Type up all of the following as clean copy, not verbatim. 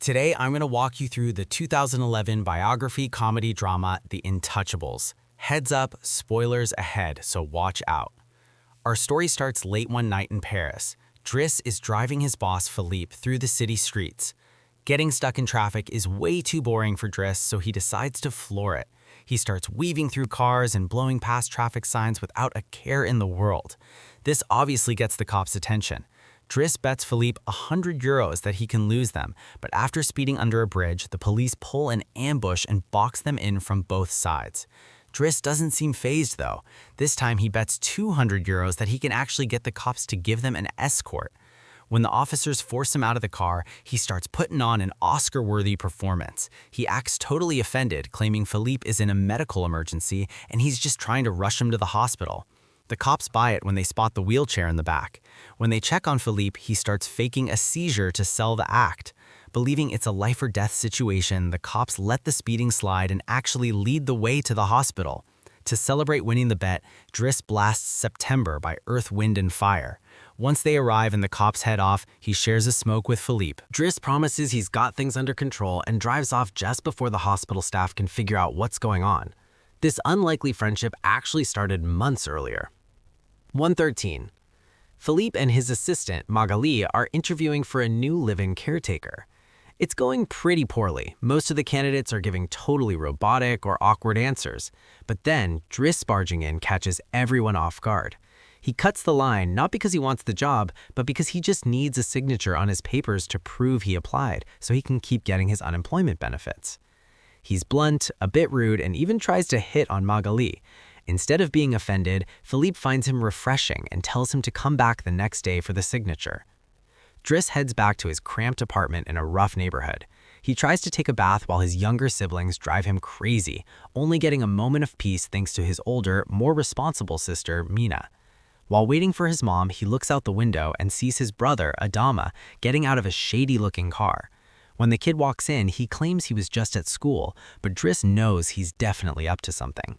Today, I'm going to walk you through the 2011 biography comedy drama, The Intouchables. Heads up, spoilers ahead, so watch out. Our story starts late one night in Paris. Driss is driving his boss, Philippe, through the city streets. Getting stuck in traffic is way too boring for Driss, so he decides to floor it. He starts weaving through cars and blowing past traffic signs without a care in the world. This obviously gets the cops' attention. Driss bets Philippe €100 that he can lose them, but after speeding under a bridge, the police pull an ambush and box them in from both sides. Driss doesn't seem fazed though. This time he bets €200 that he can actually get the cops to give them an escort. When the officers force him out of the car, he starts putting on an Oscar-worthy performance. He acts totally offended, claiming Philippe is in a medical emergency and he's just trying to rush him to the hospital. The cops buy it when they spot the wheelchair in the back. When they check on Philippe, he starts faking a seizure to sell the act. Believing it's a life-or-death situation, the cops let the speeding slide and actually lead the way to the hospital. To celebrate winning the bet, Driss blasts September by Earth, Wind, and Fire. Once they arrive and the cops head off, he shares a smoke with Philippe. Driss promises he's got things under control and drives off just before the hospital staff can figure out what's going on. This unlikely friendship actually started months earlier. 113. Philippe and his assistant, Magali, are interviewing for a new live-in caretaker. It's going pretty poorly. Most of the candidates are giving totally robotic or awkward answers. But then, Driss barging in catches everyone off guard. He cuts the line not because he wants the job, but because he just needs a signature on his papers to prove he applied so he can keep getting his unemployment benefits. He's blunt, a bit rude, and even tries to hit on Magali. Instead of being offended, Philippe finds him refreshing and tells him to come back the next day for the signature. Driss heads back to his cramped apartment in a rough neighborhood. He tries to take a bath while his younger siblings drive him crazy, only getting a moment of peace thanks to his older, more responsible sister, Mina. While waiting for his mom, he looks out the window and sees his brother, Adama, getting out of a shady-looking car. When the kid walks in, he claims he was just at school, but Driss knows he's definitely up to something.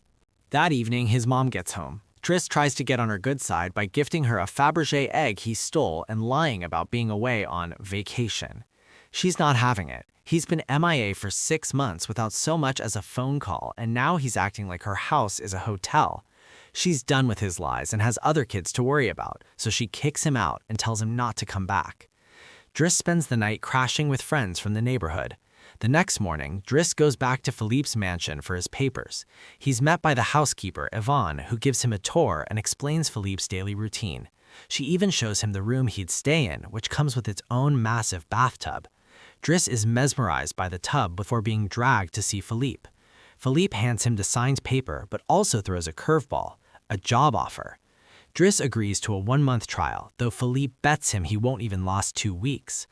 That evening, his mom gets home. Driss tries to get on her good side by gifting her a Fabergé egg he stole and lying about being away on vacation. She's not having it. He's been MIA for 6 months without so much as a phone call, and now he's acting like her house is a hotel. She's done with his lies and has other kids to worry about, so she kicks him out and tells him not to come back. Driss spends the night crashing with friends from the neighborhood. The next morning, Driss goes back to Philippe's mansion for his papers. He's met by the housekeeper, Yvonne, who gives him a tour and explains Philippe's daily routine. She even shows him the room he'd stay in, which comes with its own massive bathtub. Driss is mesmerized by the tub before being dragged to see Philippe. Philippe hands him the signed paper, but also throws a curveball, a job offer. Driss agrees to a 1-month trial, though Philippe bets him he won't even last 2 weeks.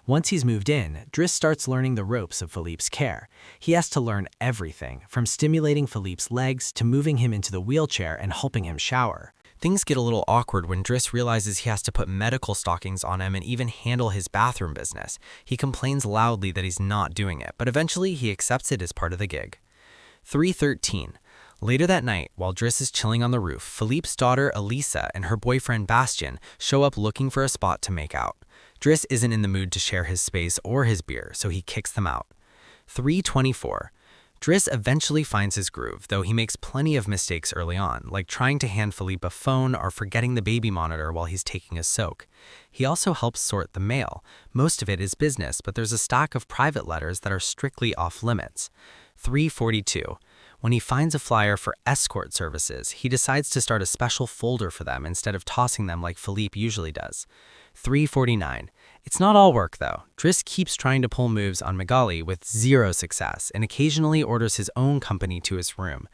Once he's moved in, Driss starts learning the ropes of Philippe's care. He has to learn everything, from stimulating Philippe's legs to moving him into the wheelchair and helping him shower. Things get a little awkward when Driss realizes he has to put medical stockings on him and even handle his bathroom business. He complains loudly that he's not doing it, but eventually he accepts it as part of the gig. 313. Later that night, while Driss is chilling on the roof, Philippe's daughter Elisa and her boyfriend Bastien show up looking for a spot to make out. Driss isn't in the mood to share his space or his beer, so he kicks them out. 324. Driss eventually finds his groove, though he makes plenty of mistakes early on, like trying to hand Philippe a phone or forgetting the baby monitor while he's taking a soak. He also helps sort the mail. Most of it is business, but there's a stack of private letters that are strictly off limits. 342. When he finds a flyer for escort services, he decides to start a special folder for them instead of tossing them like Philippe usually does. 349. It's not all work though. Driss keeps trying to pull moves on Magali with 0 success and occasionally orders his own company to his room.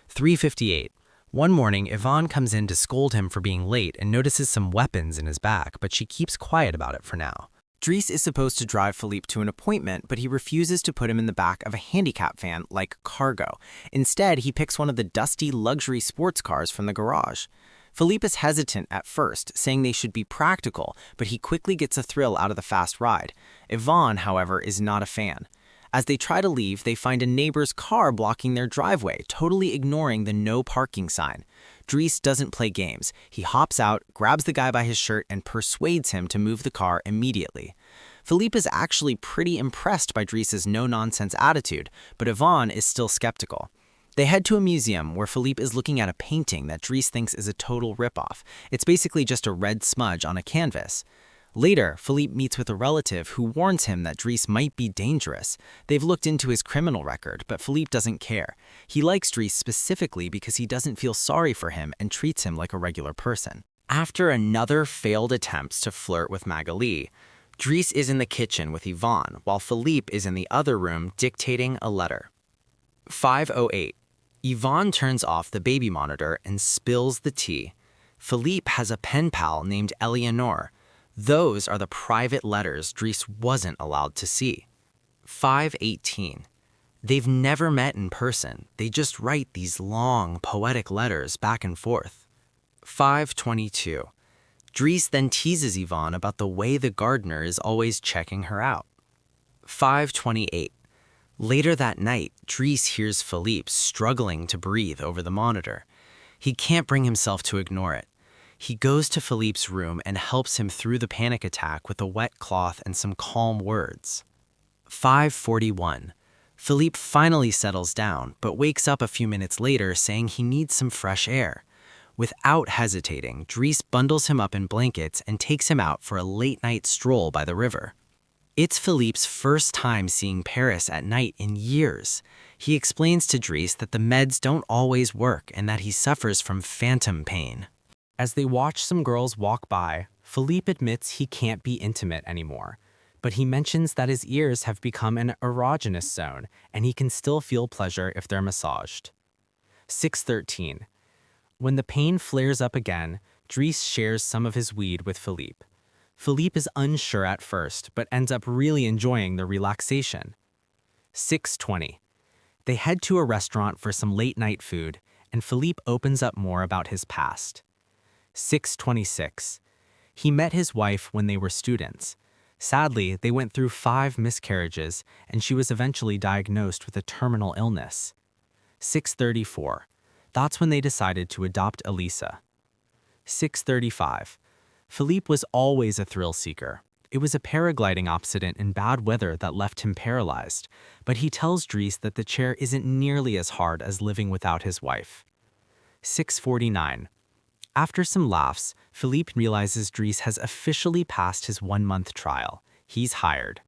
358. One morning, Yvonne comes in to scold him for being late and notices some weapons in his bag, but she keeps quiet about it for now. Driss is supposed to drive Philippe to an appointment, but he refuses to put him in the back of a handicap van like cargo. Instead, he picks one of the dusty luxury sports cars from the garage. Philippe is hesitant at first, saying they should be practical, but he quickly gets a thrill out of the fast ride. Yvonne, however, is not a fan. As they try to leave, they find a neighbor's car blocking their driveway, totally ignoring the no parking sign. Driss doesn't play games. He hops out, grabs the guy by his shirt, and persuades him to move the car immediately. Philippe is actually pretty impressed by Driess's no-nonsense attitude, but Yvonne is still skeptical. They head to a museum where Philippe is looking at a painting that Dries thinks is a total ripoff. It's basically just a red smudge on a canvas. Later, Philippe meets with a relative who warns him that Dries might be dangerous. They've looked into his criminal record, but Philippe doesn't care. He likes Dries specifically because he doesn't feel sorry for him and treats him like a regular person. After another failed attempt to flirt with Magali, Dries is in the kitchen with Yvonne, while Philippe is in the other room dictating a letter. 5:08. Yvonne turns off the baby monitor and spills the tea. Philippe has a pen pal named Eleanor. Those are the private letters Dries wasn't allowed to see. 5:18. They've never met in person. They just write these long, poetic letters back and forth. 5:22. Dries then teases Yvonne about the way the gardener is always checking her out. 5:28. Later that night, Dries hears Philippe struggling to breathe over the monitor. He can't bring himself to ignore it. He goes to Philippe's room and helps him through the panic attack with a wet cloth and some calm words. 5:41. Philippe finally settles down, but wakes up a few minutes later saying he needs some fresh air. Without hesitating, Dries bundles him up in blankets and takes him out for a late-night stroll by the river. It's Philippe's first time seeing Paris at night in years. He explains to Dries that the meds don't always work and that he suffers from phantom pain. As they watch some girls walk by, Philippe admits he can't be intimate anymore, but he mentions that his ears have become an erogenous zone and he can still feel pleasure if they're massaged. 6:13. When the pain flares up again, Dries shares some of his weed with Philippe. Philippe is unsure at first, but ends up really enjoying the relaxation. 6:20. They head to a restaurant for some late-night food, and Philippe opens up more about his past. 6:26. He met his wife when they were students. Sadly, they went through 5 miscarriages, and she was eventually diagnosed with a terminal illness. 6:34. That's when they decided to adopt Elisa. 6:35. Philippe was always a thrill seeker. It was a paragliding accident in bad weather that left him paralyzed, but he tells Dries that the chair isn't nearly as hard as living without his wife. 6:49. After some laughs, Philippe realizes Dries has officially passed his 1-month trial. He's hired.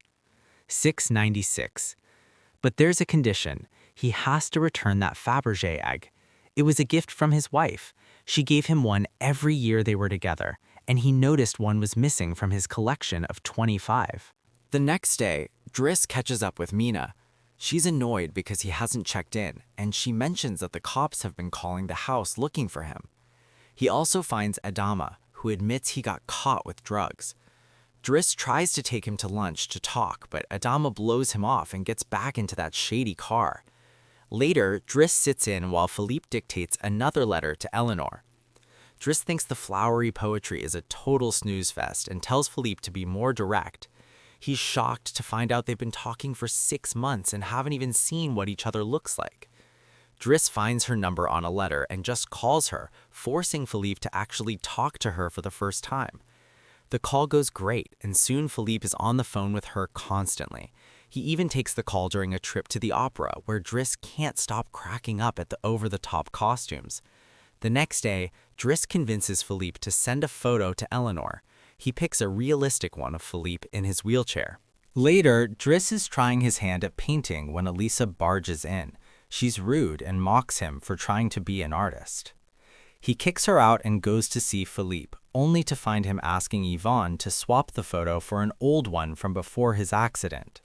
6:96. But there's a condition. He has to return that Fabergé egg. It was a gift from his wife. She gave him one every year they were together, and he noticed one was missing from his collection of 25. The next day, Dries catches up with Mina. She's annoyed because he hasn't checked in, and she mentions that the cops have been calling the house looking for him. He also finds Adama, who admits he got caught with drugs. Dries tries to take him to lunch to talk, but Adama blows him off and gets back into that shady car. Later, Dries sits in while Philippe dictates another letter to Eleanor. Dries thinks the flowery poetry is a total snooze fest and tells Philippe to be more direct. He's shocked to find out they've been talking for 6 months and haven't even seen what each other looks like. Dries finds her number on a letter and just calls her, forcing Philippe to actually talk to her for the first time. The call goes great, and soon Philippe is on the phone with her constantly. He even takes the call during a trip to the opera, where Dries can't stop cracking up at the over-the-top costumes. The next day, Dries convinces Philippe to send a photo to Eleanor. He picks a realistic one of Philippe in his wheelchair. Later, Dries is trying his hand at painting when Elisa barges in. She's rude and mocks him for trying to be an artist. He kicks her out and goes to see Philippe, only to find him asking Yvonne to swap the photo for an old one from before his accident.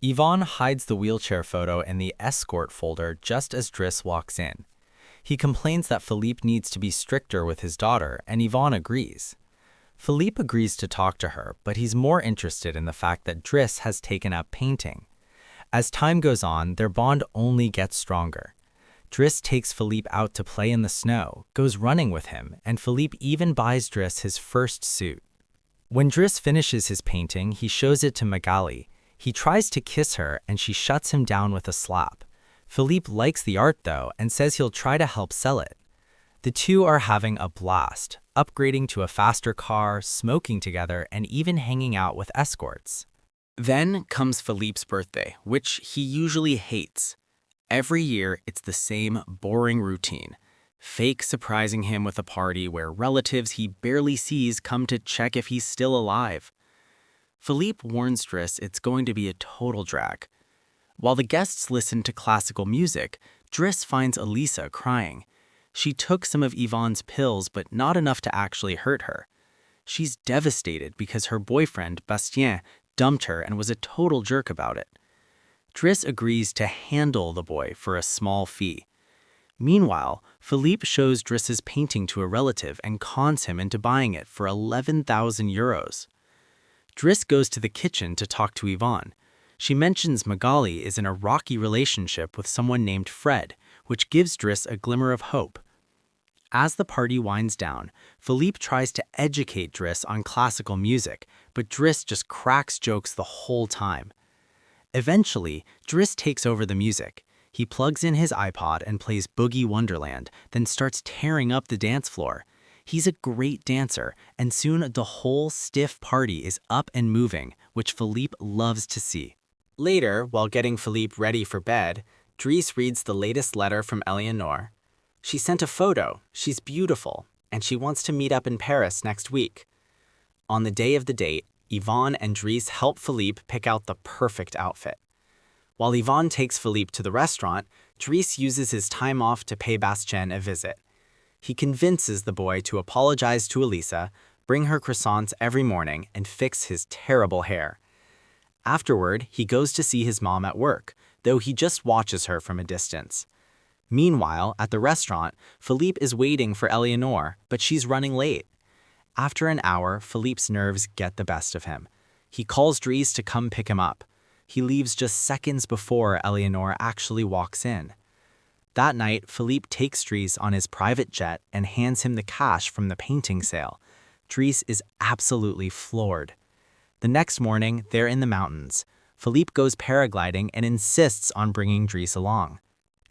Yvonne hides the wheelchair photo in the escort folder just as Dries walks in. He complains that Philippe needs to be stricter with his daughter, and Yvonne agrees. Philippe agrees to talk to her, but he's more interested in the fact that Dries has taken up painting. As time goes on, their bond only gets stronger. Dries takes Philippe out to play in the snow, goes running with him, and Philippe even buys Dries his first suit. When Dries finishes his painting, he shows it to Magali. He tries to kiss her, and she shuts him down with a slap. Philippe likes the art, though, and says he'll try to help sell it. The two are having a blast, upgrading to a faster car, smoking together, and even hanging out with escorts. Then comes Philippe's birthday, which he usually hates. Every year, it's the same boring routine. Fake surprising him with a party where relatives he barely sees come to check if he's still alive. Philippe warns Driss it's going to be a total drag. While the guests listen to classical music, Driss finds Elisa crying. She took some of Yvonne's pills, but not enough to actually hurt her. She's devastated because her boyfriend, Bastien, dumped her and was a total jerk about it. Driss agrees to handle the boy for a small fee. Meanwhile, Philippe shows Driss's painting to a relative and cons him into buying it for 11,000 euros. Driss goes to the kitchen to talk to Yvonne. She mentions Magali is in a rocky relationship with someone named Fred, which gives Driss a glimmer of hope. As the party winds down, Philippe tries to educate Driss on classical music, but Driss just cracks jokes the whole time. Eventually, Driss takes over the music. He plugs in his iPod and plays Boogie Wonderland, then starts tearing up the dance floor. He's a great dancer, and soon the whole stiff party is up and moving, which Philippe loves to see. Later, while getting Philippe ready for bed, Driss reads the latest letter from Eleanor. She sent a photo, she's beautiful, and she wants to meet up in Paris next week. On the day of the date, Yvonne and Driss help Philippe pick out the perfect outfit. While Yvonne takes Philippe to the restaurant, Driss uses his time off to pay Bastien a visit. He convinces the boy to apologize to Elisa, bring her croissants every morning, and fix his terrible hair. Afterward, he goes to see his mom at work, though he just watches her from a distance. Meanwhile, at the restaurant, Philippe is waiting for Eleanor, but she's running late. After an hour, Philippe's nerves get the best of him. He calls Driss to come pick him up. He leaves just seconds before Eleanor actually walks in. That night, Philippe takes Driss on his private jet and hands him the cash from the painting sale. Driss is absolutely floored. The next morning, they're in the mountains. Philippe goes paragliding and insists on bringing Driss along.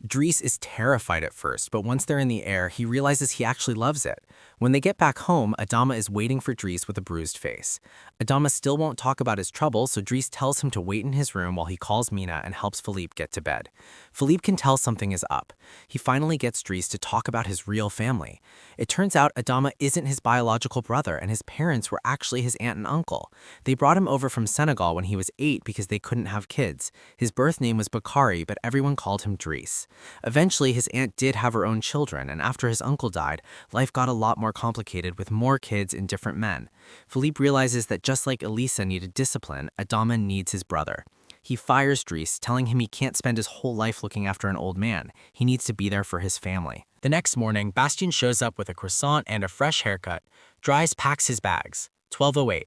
Driss is terrified at first, but once they're in the air, he realizes he actually loves it. When they get back home, Adama is waiting for Driss with a bruised face. Adama still won't talk about his trouble, so Driss tells him to wait in his room while he calls Mina and helps Philippe get to bed. Philippe can tell something is up. He finally gets Driss to talk about his real family. It turns out Adama isn't his biological brother, and his parents were actually his aunt and uncle. They brought him over from Senegal when he was 8 because they couldn't have kids. His birth name was Bakari, but everyone called him Driss. Eventually, his aunt did have her own children, and after his uncle died, life got a lot more complicated with more kids and different men. Philippe realizes that just like Elisa needed discipline, Adama needs his brother. He fires Driss, telling him he can't spend his whole life looking after an old man. He needs to be there for his family. The next morning, Bastien shows up with a croissant and a fresh haircut. Driss packs his bags. 12:08.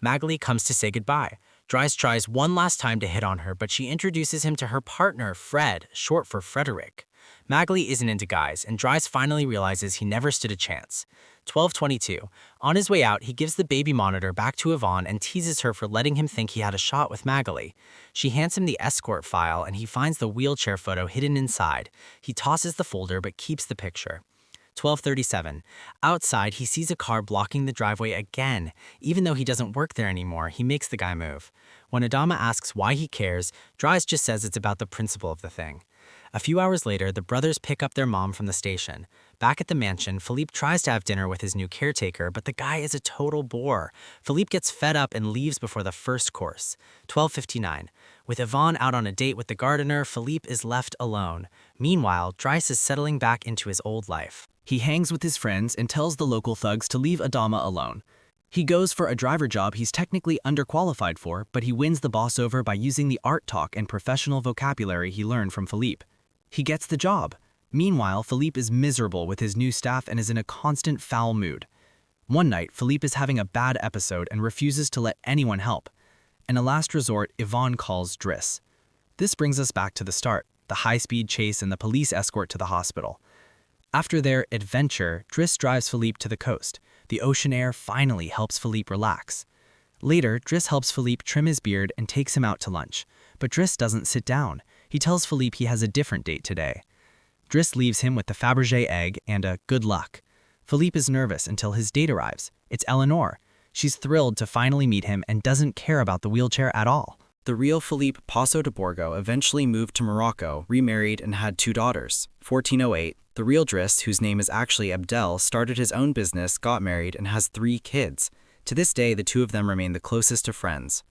Magali comes to say goodbye. Driss tries one last time to hit on her, but she introduces him to her partner, Fred, short for Frederick. Magali isn't into guys, and Driss finally realizes he never stood a chance. 12:22. On his way out, he gives the baby monitor back to Yvonne and teases her for letting him think he had a shot with Magali. She hands him the escort file, and he finds the wheelchair photo hidden inside. He tosses the folder but keeps the picture. 12:37. Outside, he sees a car blocking the driveway again. Even though he doesn't work there anymore, he makes the guy move. When Adama asks why he cares, Driss just says it's about the principle of the thing. A few hours later, the brothers pick up their mom from the station. Back at the mansion, Philippe tries to have dinner with his new caretaker, but the guy is a total bore. Philippe gets fed up and leaves before the first course. 12:59. With Yvonne out on a date with the gardener, Philippe is left alone. Meanwhile, Driss is settling back into his old life. He hangs with his friends and tells the local thugs to leave Adama alone. He goes for a driver job he's technically underqualified for, but he wins the boss over by using the art talk and professional vocabulary he learned from Philippe. He gets the job. Meanwhile, Philippe is miserable with his new staff and is in a constant foul mood. One night, Philippe is having a bad episode and refuses to let anyone help. In a last resort, Yvonne calls Driss. This brings us back to the start, the high-speed chase and the police escort to the hospital. After their adventure, Driss drives Philippe to the coast. The ocean air finally helps Philippe relax. Later, Driss helps Philippe trim his beard and takes him out to lunch. But Driss doesn't sit down. He tells Philippe he has a different date today. Driss leaves him with the Fabergé egg and a good luck. Philippe is nervous until his date arrives. It's Eleanor. She's thrilled to finally meet him and doesn't care about the wheelchair at all. The real Philippe Passo de Borgo eventually moved to Morocco, remarried, and had 2 daughters. 1408, the real Driss, whose name is actually Abdel, started his own business, got married, and has 3 kids. To this day, the two of them remain the closest of friends.